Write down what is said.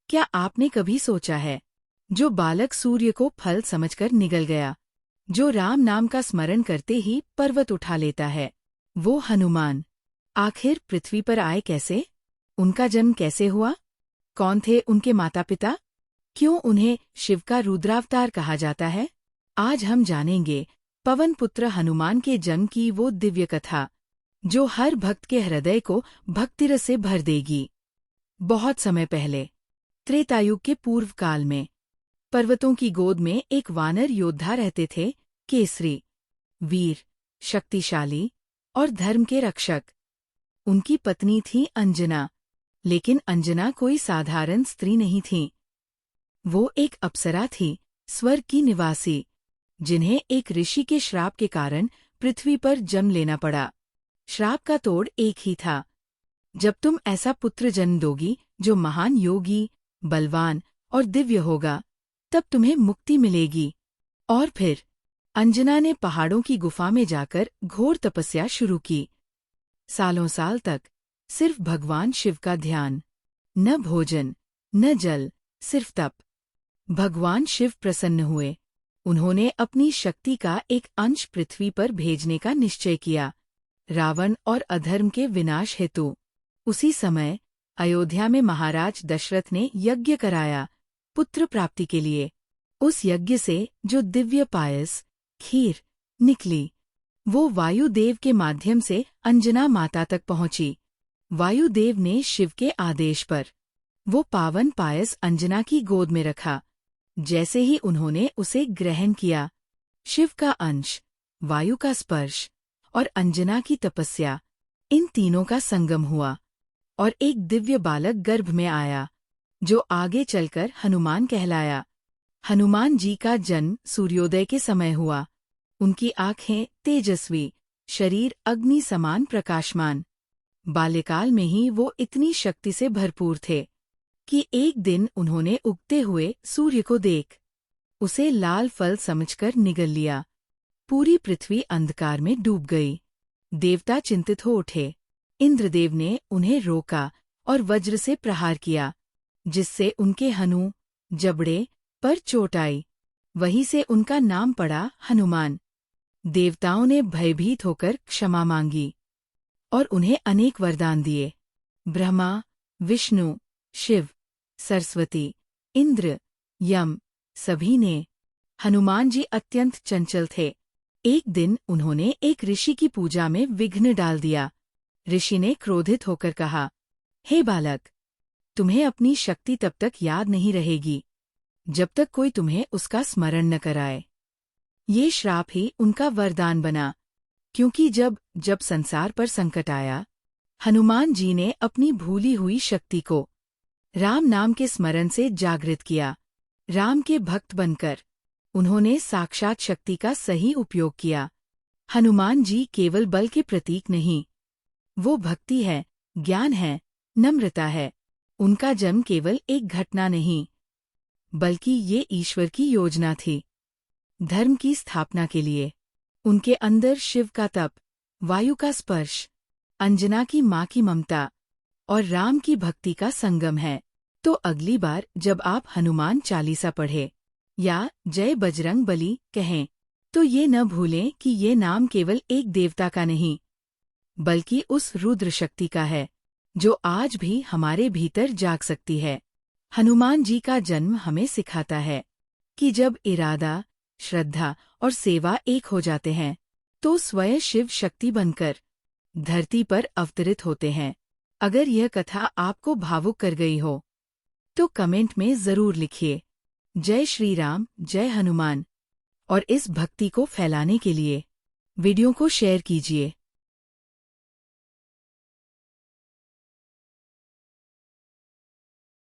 क्या आपने कभी सोचा है, जो बालक सूर्य को फल समझकर निगल गया, जो राम नाम का स्मरण करते ही पर्वत उठा लेता है, वो हनुमान आखिर पृथ्वी पर आए कैसे? उनका जन्म कैसे हुआ? कौन थे उनके माता पिता? क्यों उन्हें शिव का रुद्रावतार कहा जाता है? आज हम जानेंगे पवन पुत्र हनुमान के जन्म की वो दिव्य कथा, जो हर भक्त के हृदय को भक्तिरस से भर देगी। बहुत समय पहले, त्रेतायुग के पूर्व काल में, पर्वतों की गोद में एक वानर योद्धा रहते थे, केसरी, वीर, शक्तिशाली और धर्म के रक्षक। उनकी पत्नी थी अंजना, लेकिन अंजना कोई साधारण स्त्री नहीं थी। वो एक अप्सरा थी, स्वर्ग की निवासी, जिन्हें एक ऋषि के श्राप के कारण पृथ्वी पर जन्म लेना पड़ा। श्राप का तोड़ एक ही था, जब तुम ऐसा पुत्र जन्म दोगी जो महान योगी, बलवान और दिव्य होगा, तब तुम्हें मुक्ति मिलेगी। और फिर अंजना ने पहाड़ों की गुफा में जाकर घोर तपस्या शुरू की। सालों साल तक सिर्फ भगवान शिव का ध्यान, न भोजन न जल, सिर्फ तप। भगवान शिव प्रसन्न हुए। उन्होंने अपनी शक्ति का एक अंश पृथ्वी पर भेजने का निश्चय किया, रावण और अधर्म के विनाश हेतु। उसी समय अयोध्या में महाराज दशरथ ने यज्ञ कराया, पुत्र प्राप्ति के लिए। उस यज्ञ से जो दिव्य पायस, खीर निकली, वो वायुदेव के माध्यम से अंजना माता तक पहुंची। वायुदेव ने शिव के आदेश पर वो पावन पायस अंजना की गोद में रखा। जैसे ही उन्होंने उसे ग्रहण किया, शिव का अंश, वायु का स्पर्श और अंजना की तपस्या, इन तीनों का संगम हुआ और एक दिव्य बालक गर्भ में आया, जो आगे चलकर हनुमान कहलाया। हनुमान जी का जन्म सूर्योदय के समय हुआ। उनकी आंखें तेजस्वी, शरीर अग्नि समान प्रकाशमान। बाल्यकाल में ही वो इतनी शक्ति से भरपूर थे कि एक दिन उन्होंने उगते हुए सूर्य को देख उसे लाल फल समझकर निगल लिया। पूरी पृथ्वी अंधकार में डूब गई। देवता चिंतित हो उठे। इंद्रदेव ने उन्हें रोका और वज्र से प्रहार किया, जिससे उनके हनु, जबड़े पर चोट आई। वहीं से उनका नाम पड़ा हनुमान। देवताओं ने भयभीत होकर क्षमा मांगी और उन्हें अनेक वरदान दिए। ब्रह्मा, विष्णु, शिव, सरस्वती, इंद्र, यम, सभी ने। हनुमान जी अत्यंत चंचल थे। एक दिन उन्होंने एक ऋषि की पूजा में विघ्न डाल दिया। ऋषि ने क्रोधित होकर कहा, हे बालक, तुम्हें अपनी शक्ति तब तक याद नहीं रहेगी जब तक कोई तुम्हें उसका स्मरण न कराए। ये श्राप ही उनका वरदान बना, क्योंकि जब संसार पर संकट आया, हनुमान जी ने अपनी भूली हुई शक्ति को राम नाम के स्मरण से जागृत किया। राम के भक्त बनकर उन्होंने साक्षात शक्ति का सही उपयोग किया। हनुमान जी केवल बल के प्रतीक नहीं, वो भक्ति है, ज्ञान है, नम्रता है। उनका जन्म केवल एक घटना नहीं, बल्कि ये ईश्वर की योजना थी, धर्म की स्थापना के लिए। उनके अंदर शिव का तप, वायु का स्पर्श, अंजना की माँ की ममता और राम की भक्ति का संगम है। तो अगली बार जब आप हनुमान चालीसा पढ़ें या जय बजरंग बली कहें, तो ये न भूलें कि ये नाम केवल एक देवता का नहीं, बल्कि उस रुद्र शक्ति का है, जो आज भी हमारे भीतर जाग सकती है। हनुमान जी का जन्म हमें सिखाता है कि जब इरादा, श्रद्धा और सेवा एक हो जाते हैं, तो स्वयं शिव शक्ति बनकर धरती पर अवतरित होते हैं। अगर यह कथा आपको भावुक कर गई हो, तो कमेंट में जरूर लिखिए, जय श्री राम, जय हनुमान। और इस भक्ति को फैलाने के लिए वीडियो को शेयर कीजिए।